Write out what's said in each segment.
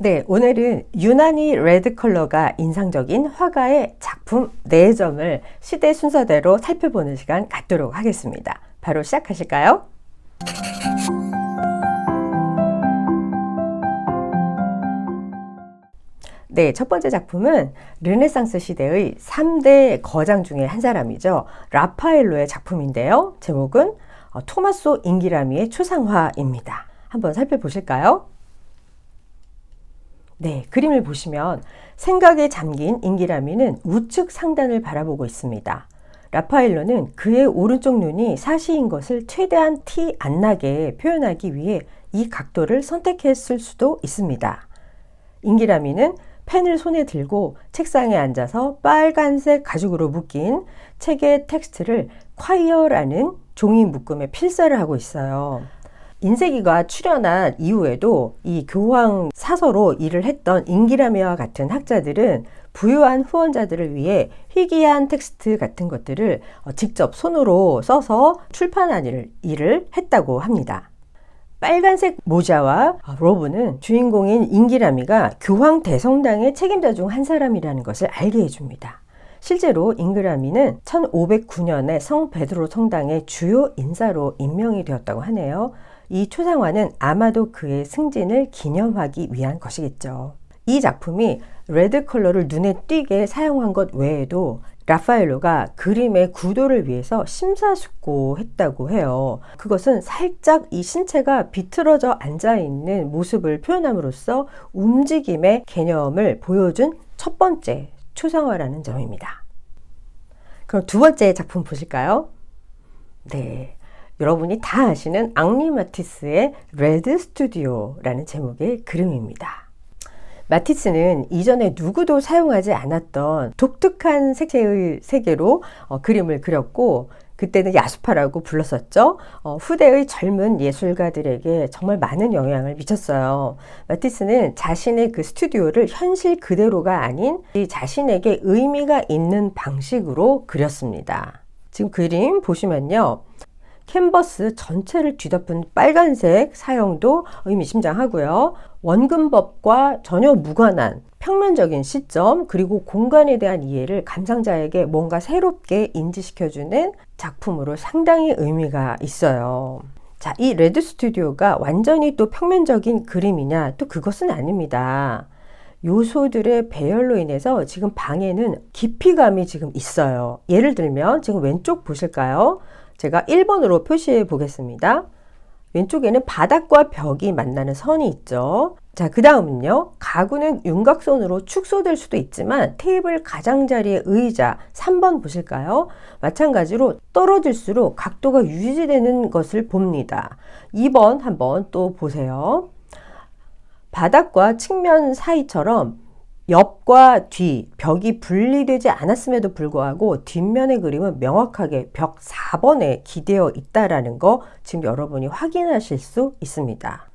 네, 오늘은 유난히 레드 컬러가 인상적인 화가의 작품 4점을 시대 순서대로 살펴보는 시간 갖도록 하겠습니다. 바로 시작하실까요? 네, 첫 번째 작품은 르네상스 시대의 3대 거장 중에 한 사람이죠. 라파엘로의 작품인데요. 제목은 토마소 인기라미의 초상화입니다. 한번 살펴보실까요? 네, 그림을 보시면 생각에 잠긴 인기라미는 우측 상단을 바라보고 있습니다. 라파엘로는 그의 오른쪽 눈이 사시인 것을 최대한 티 안 나게 표현하기 위해 이 각도를 선택했을 수도 있습니다. 인기라미는 펜을 손에 들고 책상에 앉아서 빨간색 가죽으로 묶인 책의 텍스트를 콰이어라는 종이 묶음에 필사를 하고 있어요. 인쇄기가 출현한 이후에도 이 교황 사서로 일을 했던 인기라미와 같은 학자들은 부유한 후원자들을 위해 희귀한 텍스트 같은 것들을 직접 손으로 써서 출판하는 일을 했다고 합니다. 빨간색 모자와 로브는 주인공인 인기라미가 교황 대성당의 책임자 중 한 사람이라는 것을 알게 해줍니다. 실제로 인기라미는 1509년에 성 베드로 성당의 주요 인사로 임명이 되었다고 하네요. 이 초상화는 아마도 그의 승진을 기념하기 위한 것이겠죠. 이 작품이 레드 컬러를 눈에 띄게 사용한 것 외에도 라파엘로가 그림의 구도를 위해서 심사숙고했다고 해요. 그것은 살짝 이 신체가 비틀어져 앉아있는 모습을 표현함으로써 움직임의 개념을 보여준 첫 번째 초상화라는 점입니다. 그럼 두 번째 작품 보실까요? 네. 여러분이 다 아시는 앙리 마티스의 레드 스튜디오라는 제목의 그림입니다. 마티스는 이전에 누구도 사용하지 않았던 독특한 색채의 세계로 그림을 그렸고 그때는 야수파라고 불렀었죠. 후대의 젊은 예술가들에게 정말 많은 영향을 미쳤어요. 마티스는 자신의 그 스튜디오를 현실 그대로가 아닌 자신에게 의미가 있는 방식으로 그렸습니다. 지금 그림 보시면요. 캔버스 전체를 뒤덮은 빨간색 사용도 의미심장하고요. 원근법과 전혀 무관한 평면적인 시점 그리고 공간에 대한 이해를 감상자에게 뭔가 새롭게 인지시켜주는 작품으로 상당히 의미가 있어요. 자, 이 레드 스튜디오가 완전히 또 평면적인 그림이냐? 또 그것은 아닙니다. 요소들의 배열로 인해서 지금 방에는 깊이감이 지금 있어요. 예를 들면 지금 왼쪽 보실까요? 제가 1번으로 표시해 보겠습니다. 왼쪽에는 바닥과 벽이 만나는 선이 있죠. 자, 그 다음은요. 가구는 윤곽선으로 축소될 수도 있지만 테이블 가장자리의 의자 3번 보실까요? 마찬가지로 떨어질수록 각도가 유지되는 것을 봅니다. 2번 한번 또 보세요. 바닥과 측면 사이처럼 옆과 뒤, 벽이 분리되지 않았음에도 불구하고 뒷면의 그림은 명확하게 벽 4번에 기대어 있다는 거 지금 여러분이 확인하실 수 있습니다.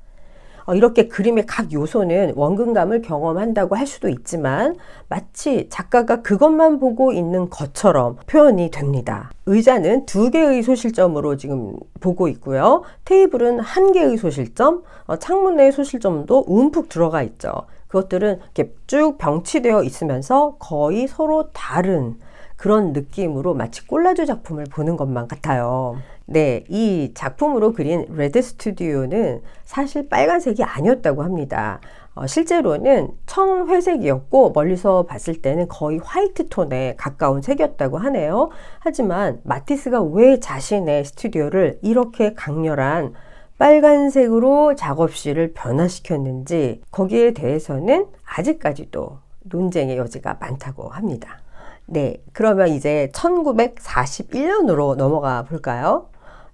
이렇게 그림의 각 요소는 원근감을 경험한다고 할 수도 있지만 마치 작가가 그것만 보고 있는 것처럼 표현이 됩니다. 의자는 2개의 소실점으로 지금 보고 있고요. 테이블은 1개의 소실점, 창문의 소실점도 움푹 들어가 있죠. 그것들은 이렇게 쭉 병치되어 있으면서 거의 서로 다른 그런 느낌으로 마치 콜라주 작품을 보는 것만 같아요. 네, 이 작품으로 그린 레드 스튜디오는 사실 빨간색이 아니었다고 합니다. 실제로는 청회색이었고 멀리서 봤을 때는 거의 화이트 톤에 가까운 색이었다고 하네요. 하지만 마티스가 왜 자신의 스튜디오를 이렇게 강렬한 빨간색으로 작업실을 변화시켰는지 거기에 대해서는 아직까지도 논쟁의 여지가 많다고 합니다. 네, 그러면 이제 1941년으로 넘어가 볼까요?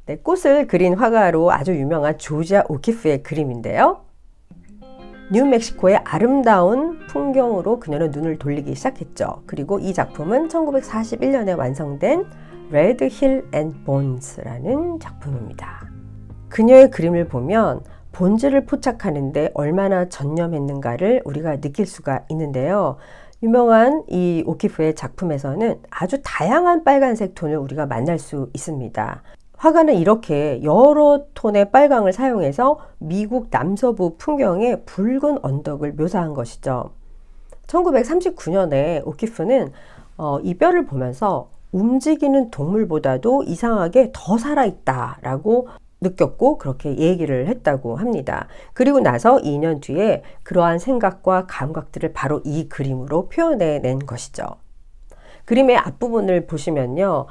네, 꽃을 그린 화가로 아주 유명한 조지아 오키프의 그림인데요. 뉴멕시코의 아름다운 풍경으로 그녀는 눈을 돌리기 시작했죠. 그리고 이 작품은 1941년에 완성된 레드 힐 앤 본스라는 작품입니다. 그녀의 그림을 보면 본질을 포착하는데 얼마나 전념했는가를 우리가 느낄 수가 있는데요. 유명한 이 오키프의 작품에서는 아주 다양한 빨간색 톤을 우리가 만날 수 있습니다. 화가는 이렇게 여러 톤의 빨강을 사용해서 미국 남서부 풍경의 붉은 언덕을 묘사한 것이죠. 1939년에 오키프는 이 뼈를 보면서 움직이는 동물보다도 이상하게 더 살아있다라고 느꼈고 그렇게 얘기를 했다고 합니다. 그리고 나서 2년 뒤에 그러한 생각과 감각들을 바로 이 그림으로 표현해낸 것이죠. 그림의 앞부분을 보시면요,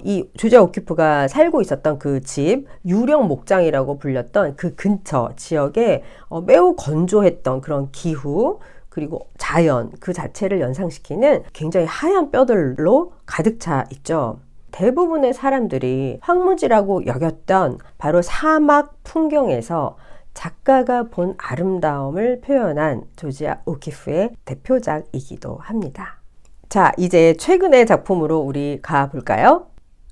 이 조자 오키프가 살고 있었던 그 집, 유령 목장이라고 불렸던 그 근처 지역에 매우 건조했던 그런 기후, 그리고 자연 그 자체를 연상시키는 굉장히 하얀 뼈들로 가득 차 있죠. 대부분의 사람들이 황무지라고 여겼던 바로 사막 풍경에서 작가가 본 아름다움을 표현한 조지아 오키프의 대표작이기도 합니다. 자, 이제 최근의 작품으로 우리 가볼까요?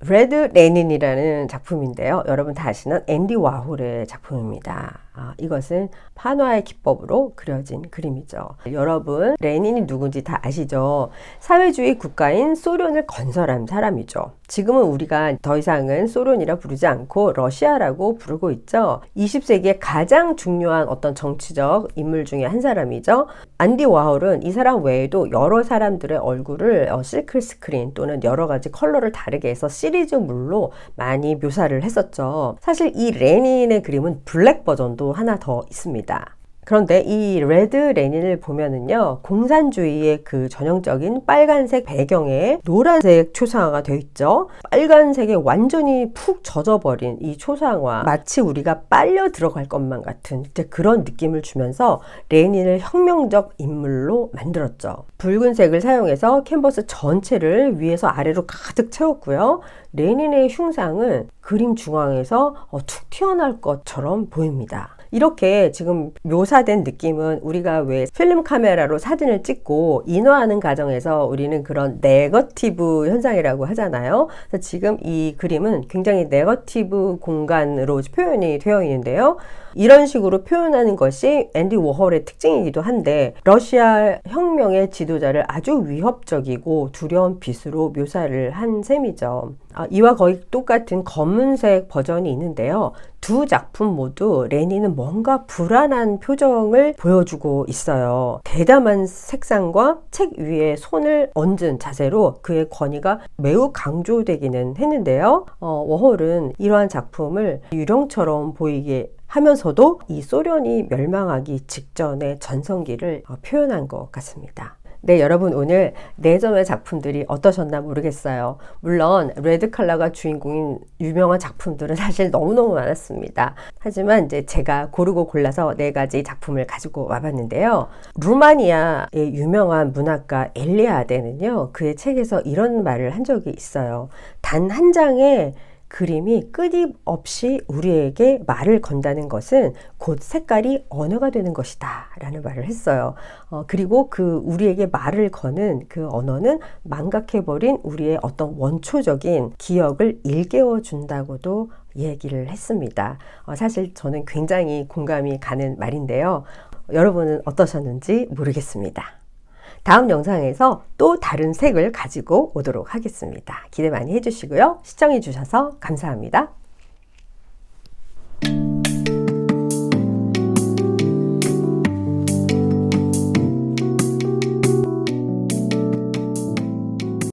레드 레닌이라는 작품인데요. 여러분 다 아시는 앤디 와홀의 작품입니다. 이것은 판화의 기법으로 그려진 그림이죠. 여러분, 레닌이 누군지 다 아시죠? 사회주의 국가인 소련을 건설한 사람이죠. 지금은 우리가 더 이상은 소련이라 부르지 않고 러시아라고 부르고 있죠. 20세기의 가장 중요한 어떤 정치적 인물 중에 한 사람이죠. 앤디 와홀은 이 사람 외에도 여러 사람들의 얼굴을 실크 스크린 또는 여러 가지 컬러를 다르게 해서 시리즈물로 많이 묘사를 했었죠. 사실 이 레닌의 그림은 블랙 버전도 하나 더 있습니다. 그런데 이 레드 레닌을 보면은요, 공산주의의 그 전형적인 빨간색 배경에 노란색 초상화가 되어 있죠. 빨간색에 완전히 푹 젖어버린 이 초상화, 마치 우리가 빨려 들어갈 것만 같은 그런 느낌을 주면서 레닌을 혁명적 인물로 만들었죠. 붉은색을 사용해서 캔버스 전체를 위에서 아래로 가득 채웠고요. 레닌의 흉상은 그림 중앙에서 툭 튀어나올 것처럼 보입니다. 이렇게 지금 묘사된 느낌은 우리가 왜 필름 카메라로 사진을 찍고 인화하는 과정에서 우리는 그런 네거티브 현상이라고 하잖아요. 그래서 지금 이 그림은 굉장히 네거티브 공간으로 표현이 되어 있는데요. 이런 식으로 표현하는 것이 앤디 워홀의 특징이기도 한데, 러시아 혁명의 지도자를 아주 위협적이고 두려운 빛으로 묘사를 한 셈이죠. 이와 거의 똑같은 검은색 버전이 있는데요. 두 작품 모두 레닌은 뭔가 불안한 표정을 보여주고 있어요. 대담한 색상과 책 위에 손을 얹은 자세로 그의 권위가 매우 강조되기는 했는데요. 워홀은 이러한 작품을 유령처럼 보이게 하면서도 이 소련이 멸망하기 직전의 전성기를 표현한 것 같습니다. 네, 여러분 오늘 4점의 작품들이 어떠셨나 모르겠어요. 물론 레드 컬러가 주인공인 유명한 작품들은 사실 너무너무 많았습니다. 하지만 이제 제가 고르고 골라서 4가지 작품을 가지고 와봤는데요. 루마니아의 유명한 문학가 엘리아데는요, 그의 책에서 이런 말을 한 적이 있어요. 단 한 장의 그림이 끊임없이 우리에게 말을 건다는 것은 곧 색깔이 언어가 되는 것이다 라는 말을 했어요. 그리고 그 우리에게 말을 거는 그 언어는 망각해버린 우리의 어떤 원초적인 기억을 일깨워 준다고도 얘기를 했습니다. 사실 저는 굉장히 공감이 가는 말인데요. 여러분은 어떠셨는지 모르겠습니다. 다음 영상에서 또 다른 색을 가지고 오도록 하겠습니다. 기대 많이 해주시고요. 시청해 주셔서 감사합니다.